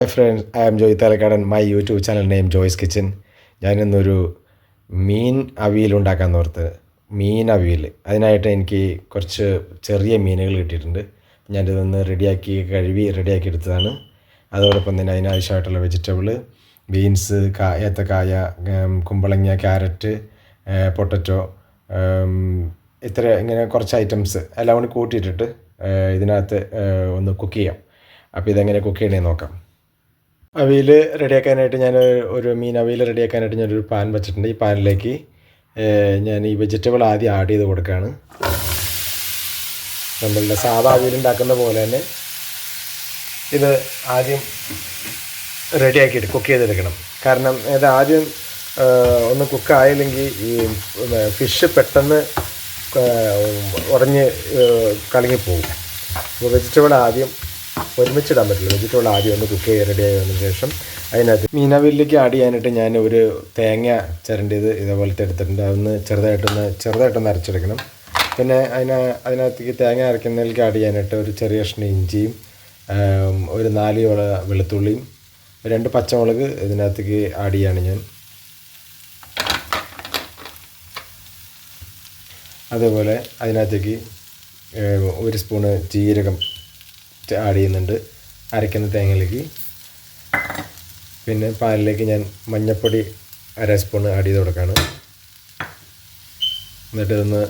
Hi friends, I am Joy Talakadan, my YouTube channel name Joy's Kitchen. ഞാനിന്നൊരു മീൻ അവിയൽ ഉണ്ടാക്കാൻ ഓർത്ത് മീൻ അവിയൽ അതിനായിട്ട് എനിക്ക് കുറച്ച് ചെറിയ മീനുകൾ കിട്ടിയിട്ടുണ്ട്. ഞാനിതൊന്ന് കഴുകി റെഡിയാക്കി എടുത്തതാണ്. അതോടൊപ്പം തന്നെ അതിനാവശ്യമായിട്ടുള്ള വെജിറ്റബിൾ ബീൻസ്, ഏത്തക്കായ, കുമ്പളങ്ങ, ക്യാരറ്റ്, പൊട്ടറ്റോ, ഇങ്ങനെ കുറച്ച് ഐറ്റംസ് എല്ലാം കൂടി കൂട്ടിയിട്ടിട്ട് ഇതിനകത്ത് ഒന്ന് കുക്ക് ചെയ്യാം. അപ്പോൾ ഇതെങ്ങനെ കുക്ക് ചെയ്യണമെന്ന് നോക്കാം. അവിയൽ റെഡിയാക്കാനായിട്ട് മീൻ അവിയൽ റെഡിയാക്കാനായിട്ട് ഞാനൊരു പാൻ വെച്ചിട്ടുണ്ട്. ഈ പാനിലേക്ക് ഞാൻ ഈ വെജിറ്റബിൾ ആദ്യം ആഡ് ചെയ്ത് കൊടുക്കുകയാണ്. നമ്മളുടെ സാധാ അവിയൽ ഉണ്ടാക്കുന്ന പോലെ തന്നെ ഇത് ആദ്യം റെഡിയാക്കിയിട്ട് കുക്ക് ചെയ്തെടുക്കണം. കാരണം ഇത് ആദ്യം ഒന്ന് കുക്കായില്ലെങ്കിൽ ഈ ഫിഷ് പെട്ടെന്ന് ഉടഞ്ഞ് കലങ്ങിപ്പോവും. അപ്പോൾ വെജിറ്റബിൾ ആദ്യം ഒരുമിച്ചിടാൻ പറ്റില്ല. വെജിറ്റബിൾ ആദ്യം ഒന്ന് കുക്ക് ചെയ്ത് റെഡി ആയതിനു ശേഷം അതിനകത്ത് മീനവിയലിലേക്ക് ആഡ് ചെയ്യാനായിട്ട് ഞാൻ ഒരു തേങ്ങ ചിരണ്ടിയത് ഇതേപോലത്തെ എടുത്തിട്ടുണ്ട്. അതൊന്ന് ചെറുതായിട്ടൊന്ന് അരച്ചെടുക്കണം. പിന്നെ അതിനകത്തേക്ക് തേങ്ങ അരയ്ക്കുന്നതിലേക്ക് ആഡ് ചെയ്യാനായിട്ട് ഒരു ചെറിയ കഷ്ണം ഇഞ്ചിയും, ഒരു 4 വെളുത്തുള്ളിയും, 2 പച്ചമുളക് ഇതിനകത്തേക്ക് ആഡ് ചെയ്യാണ് ഞാൻ. അതേപോലെ അതിനകത്തേക്ക് 1 സ്പൂണ് ജീരകം ആഡ് ചെയ്യുന്നുണ്ട് അരയ്ക്കുന്ന തേങ്ങയിലേക്ക്. പിന്നെ പാനിലേക്ക് ഞാൻ മഞ്ഞൾപ്പൊടി 1/2 സ്പൂൺ ആഡ് ചെയ്ത് കൊടുക്കുകയാണ്. എന്നിട്ട് ഇതൊന്ന്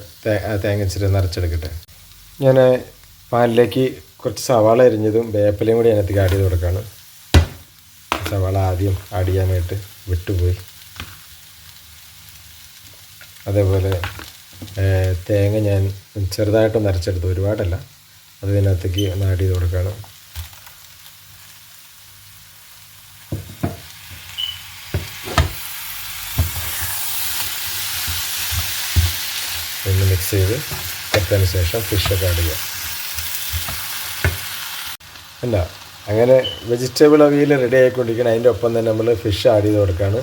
തേങ്ങ ഇച്ചിരി നിറച്ചെടുക്കട്ടെ. ഞാൻ പാനിലേക്ക് കുറച്ച് സവാള അരിഞ്ഞതും വേപ്പിലയും കൂടി അതിനകത്തേക്ക് ആഡ് ചെയ്ത് കൊടുക്കുകയാണ്. സവാള ആദ്യം ആഡ് ചെയ്യാനായിട്ട് വിട്ടുപോയി. അതേപോലെ തേങ്ങ ഞാൻ ചെറുതായിട്ടൊന്ന് അരച്ചെടുത്തു, ഒരുപാടല്ല. അത് ഇതിനകത്തേക്ക് ഒന്ന് ആഡ് ചെയ്ത് കൊടുക്കുകയാണ്. ഒന്ന് മിക്സ് ചെയ്ത് എടുത്തതിന് ശേഷം ഫിഷൊക്കെ ആഡ് ചെയ്യാം. അങ്ങനെ വെജിറ്റബിൾ അവിയൽ റെഡി ആയിക്കൊണ്ടിരിക്കണം. അതിൻ്റെ ഒപ്പം തന്നെ നമ്മൾ ഫിഷ് ആഡ് ചെയ്ത് കൊടുക്കുകയാണ്.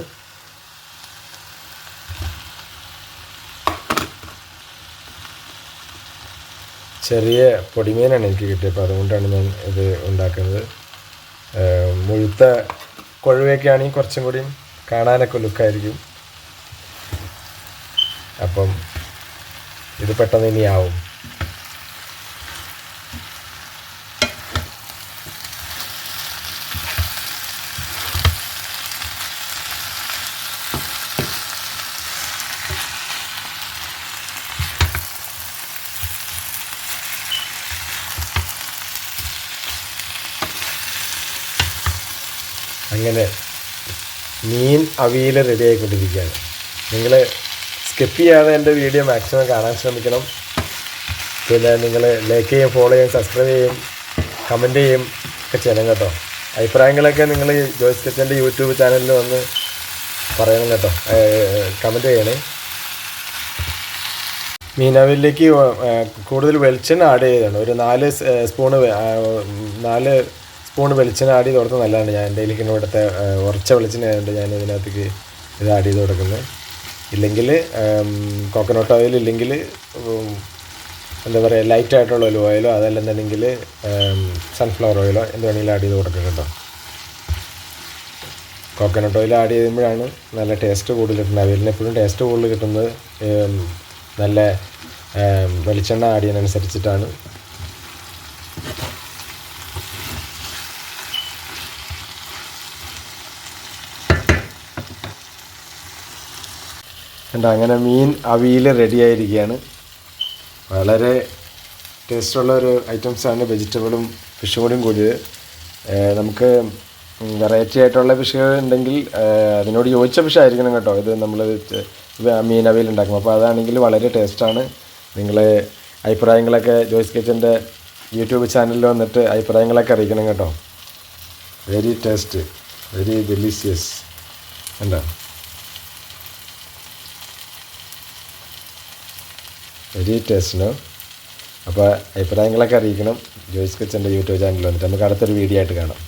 ചെറിയ പൊടിമീനാണ് എനിക്ക് കിട്ടിയപ്പോൾ അതുകൊണ്ടാണ് ഞാൻ ഇത് ഉണ്ടാക്കുന്നത്. മുഴുത്ത കൊഴുവയൊക്കെ ആണെങ്കിൽ കുറച്ചും കൂടി കാണാനൊക്കെ ലുക്കായിരിക്കും. അപ്പം ഇത് പെട്ടെന്ന് ഇനി ആവും. അങ്ങനെ മീൻ അവിയൽ റെഡി ആയിക്കൊണ്ടിരിക്കുകയാണ്. നിങ്ങൾ സ്കിപ്പ് ചെയ്യാതെ എൻ്റെ വീഡിയോ മാക്സിമം കാണാൻ ശ്രമിക്കണം. പിന്നെ നിങ്ങൾ ലൈക്ക് ചെയ്യും, ഫോളോ ചെയ്യും, സബ്സ്ക്രൈബ് ചെയ്യും, കമൻറ്റ് ചെയ്യും ഒക്കെ ചെയ്യണം കേട്ടോ. അഭിപ്രായങ്ങളൊക്കെ നിങ്ങൾ ജോയ്സ് കിച്ചൻ്റെ യൂട്യൂബ് ചാനലിൽ വന്ന് പറയണം കേട്ടോ, കമൻറ്റ് ചെയ്യണേ. മീൻ അവിയലിലേക്ക് കൂടുതൽ വെളിച്ചെണ്ണ ആഡ് ചെയ്തതാണ്. ഒരു 4 സ്പൂൺ വെളിച്ചെണ്ണ ആഡ് ചെയ്ത് കൊടുത്താൽ നല്ലതാണ്. ഞാൻ എൻ്റെ കയ്യിലേക്ക് ഇവിടുത്തെ ഉറച്ച വെളിച്ചെണ്ണ ആയതുകൊണ്ട് ഞാൻ ഇതിനകത്തേക്ക് ഇത് ആഡ് ചെയ്ത് കൊടുക്കുന്നത്. ഇല്ലെങ്കിൽ കോക്കനട്ട് ഓയിൽ, ഇല്ലെങ്കിൽ എന്താ പറയുക ലൈറ്റായിട്ടുള്ള ഒരു ഓയിലോ അതല്ലെന്നുണ്ടെങ്കിൽ സൺഫ്ലവർ ഓയിലോ എന്ത് വേണമെങ്കിലും ആഡ് ചെയ്ത് കൊടുക്കുക കേട്ടോ. കോക്കനട്ട് ഓയിൽ ആഡ് ചെയ്യുമ്പോഴാണ് നല്ല ടേസ്റ്റ് കൂടുതൽ കിട്ടുന്നത്. അവിയലിന് എപ്പോഴും ടേസ്റ്റ് കൂടുതൽ കിട്ടുന്നത് നല്ല വെളിച്ചെണ്ണ ആഡ് ചെയ്യുന്നതനുസരിച്ചിട്ടാണ്. അങ്ങനെ മീൻ അവിയൽ റെഡി ആയിരിക്കുകയാണ്. വളരെ ടേസ്റ്റുള്ളൊരു ഐറ്റംസാണ്. വെജിറ്റബിളും ഫിഷും കൂടിയും കൂടിയത്. നമുക്ക് വെറൈറ്റി ആയിട്ടുള്ള ഫിഷുകൾ ഉണ്ടെങ്കിൽ അതിനോട് യോജിച്ച ഫിഷായിരിക്കണം കേട്ടോ ഇത് നമ്മൾ മീൻ അവിയൽ ഉണ്ടാക്കും. അപ്പോൾ അതാണെങ്കിൽ വളരെ ടേസ്റ്റാണ്. നിങ്ങൾ അഭിപ്രായങ്ങളൊക്കെ ജോയ്സ് കിച്ചൻ്റെ യൂട്യൂബ് ചാനലിൽ വന്നിട്ട് അഭിപ്രായങ്ങളൊക്കെ അറിയിക്കണം കേട്ടോ. Very taste, very delicious. Very ടേസ്റ്റിനോ. അപ്പോൾ അഭിപ്രായങ്ങളൊക്കെ അറിയിക്കണം ജോയ്സ് കിച്ചൻ്റെ യൂട്യൂബ് ചാനലിൽ വന്നിട്ട്. നമുക്ക് അടുത്തൊരു വീഡിയോ ആയിട്ട് കാണാം.